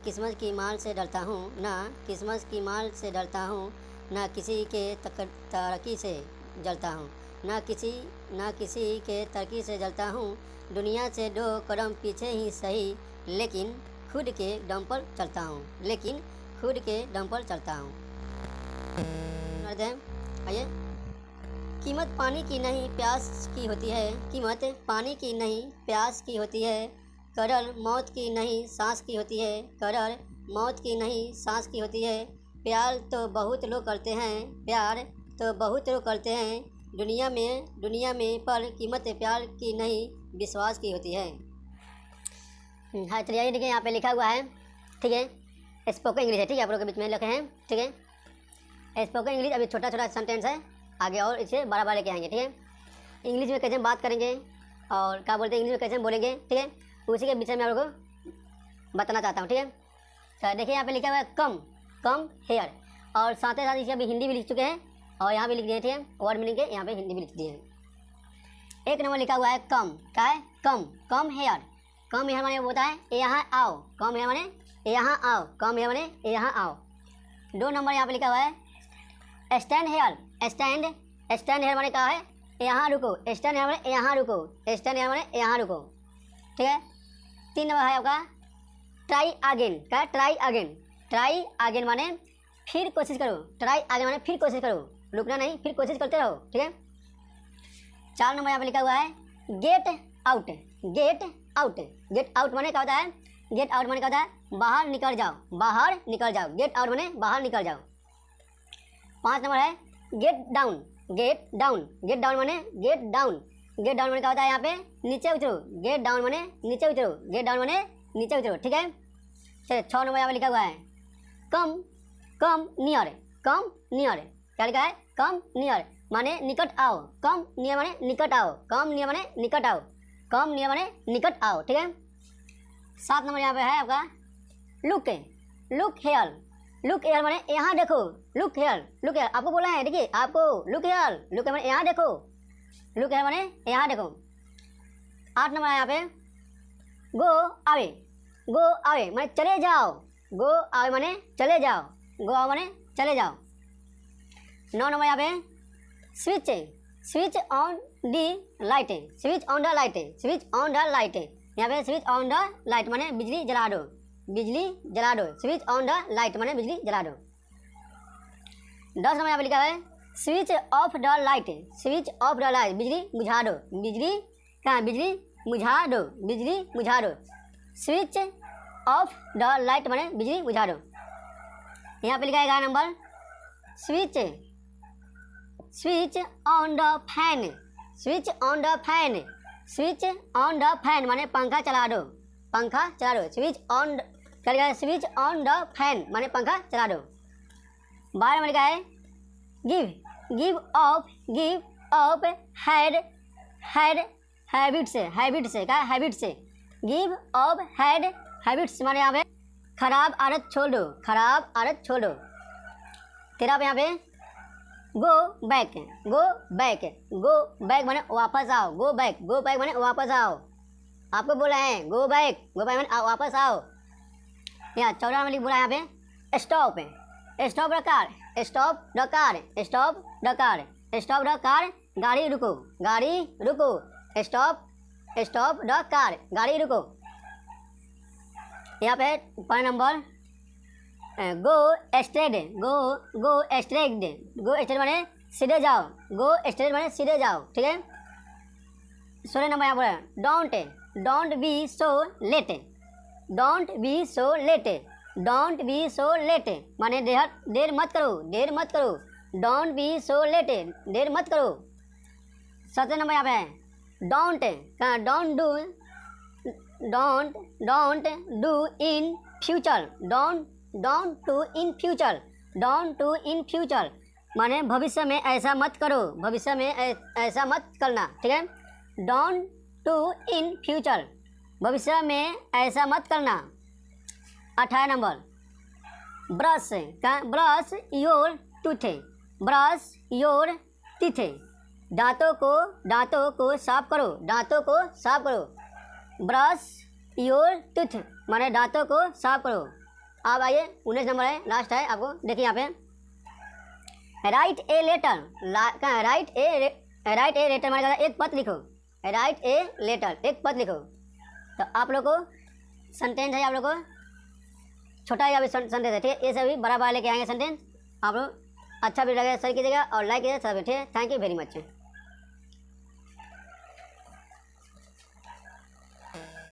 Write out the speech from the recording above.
किस्मत की मार से डरता हूँ, ना किस्मत की मार से डरता हूँ, ना किसी के तरक्की से जलता हूँ, ना किसी के तरक्की से जलता हूँ। दुनिया से 2 कदम पीछे ही सही, लेकिन खुद के दम पर चलता हूँ, लेकिन खुद के दम पर चलता हूँ। आइए, कीमत पानी की नहीं प्यास की होती है, कीमत पानी की नहीं प्यास की होती है, कदर मौत की नहीं सांस की होती है, कदर मौत की नहीं सांस की होती है। प्यार तो बहुत लोग करते हैं, प्यार तो बहुत लोग करते हैं, दुनिया में पर कीमत प्यार की नहीं विश्वास की होती है। हाँ, चलिए आइए देखिए, यहाँ पे लिखा हुआ है, ठीक है, स्पोकन इंग्लिश है, ठीक है, आप लोग के बीच में लिखे हैं, ठीक है। स्पोकन इंग्लिश अभी छोटा छोटा सेंटेंस है, आगे और इसे बड़ा बड़ा लेके आएंगे, ठीक है। इंग्लिश में कैसे बात करेंगे और क्या बोलते हैं इंग्लिश में कैसे बोलेंगे, ठीक है, उसी के विषय में आप लोगों को बताना चाहता हूँ, ठीक है। तो देखिए यहाँ पे लिखा हुआ है कम हेयर, और साथ ही साथ इसे अभी हिंदी भी लिख चुके हैं और यहाँ भी लिख दिए, ठीक है, वर्ड मीनिंग के यहाँ पे हिंदी भी लिख दिए हैं। 1 नंबर लिखा हुआ है कम, क्या है, कम हेयर। कम हेयर माने होता है यहाँ आओ, कम हेयर माने यहाँ आओ, कम हेयर माने यहाँ आओ। 2 नंबर यहाँ पे लिखा हुआ है स्टैंड हेयर, स्टैंड हेयर माने क्या है, यहाँ रुको, स्टैंड हेयर माने यहाँ रुको, स्टैंड हेयर माने यहाँ रुको, ठीक है। 3 नंबर है आपका ट्राई अगेन, क्या, ट्राई अगेन माने फिर कोशिश करो, ट्राई अगेन माने फिर कोशिश करो, रुकना नहीं, फिर कोशिश करते रहो, ठीक है। 4 नंबर यहाँ पे लिखा हुआ है गेट आउट, गेट आउट माने क्या होता है, गेट आउट माने क्या होता है, बाहर निकल जाओ, गेट आउट माने बाहर निकल जाओ। 5 नंबर है गेट डाउन माने गेट डाउन माने क्या होता है, यहाँ पे नीचे उतरो, गेट डाउन माने नीचे उतरो, ठीक है। चलिए 6 नंबर यहाँ पे लिखा हुआ है कम नियर, क्या लिखा है, कम नियर माने निकट आओ, कम नियर माने निकट आओ, ठीक है। 7 नंबर यहाँ पे है आपका लुक हेयर माने यहाँ देखो, लुक हेयर आपको बोला है, देखिए आपको लुक हेयर माने यहाँ देखो, लुक हेयर माने यहाँ देखो। 8 नंबर यहाँ पे गो आवे माने चले जाओ, गो आवे माने चले जाओ, 9 नंबर यहाँ पे स्विच ऑन द लाइट, यहाँ पे स्विच ऑन द लाइट माने बिजली जला दो, स्विच ऑन द लाइट माने बिजली जला दो। 10 नंबर यहाँ पे लिखा है स्विच ऑफ द लाइट, बिजली बुझा दो, बिजली बुझा दो, स्विच ऑफ द लाइट माने बिजली बुझा दो। यहाँ पे लिखा है 11 number switch on the fan माने पंखा चला दो, स्विच ऑन द फैन माने पंखा चला दो। 12 में लिखा है give up give up habits माने यहाँ पे खराब आदत छोड़ दो, 13 पे यहाँ पे गो बैक माने वापस आओ, गो बैक माने वापस आओ, आपको बोला है गो बैक माने वापस आओ। यहाँ 14 में बोला यहाँ पे स्टॉप द कार, गाड़ी रुको, स्टॉप द कार, गाड़ी रुको। यहाँ पे 5 नंबर गो स्ट्रेट माने सीधे जाओ, ठीक है। 16 नंबर यहाँ पर डोंट बी सो लेट माने देर मत करो, डोंट बी सो लेट, देर मत करो। 17 नंबर यहाँ पे है don't do in future, don't do in future माने भविष्य में ऐसा मत करो, ऐसा मत करना, ठीक है। डोंट डू इन फ्यूचर भविष्य में ऐसा मत करना। 18 नंबर ब्रश योर टीथ दांतों को साफ करो, ब्रश योर टीथ माने दांतों को साफ करो। अब आइए 19 नंबर है, लास्ट है, आपको देखिए यहाँ पे write a letter, write a letter माना एक पत्र लिखो, राइट ए लेटर एक पत्र लिखो। तो आप लोग को सेंटेंस है, आप लोग को छोटा या भी सेंटेंस है, ठीक है, ये सभी बड़ा बड़ा लेके आएंगे सेंटेंस। आप लोग अच्छा भी लगे सही कीजिएगा और लाइक कीजिएगा, सब ठीक है। Thank you very much.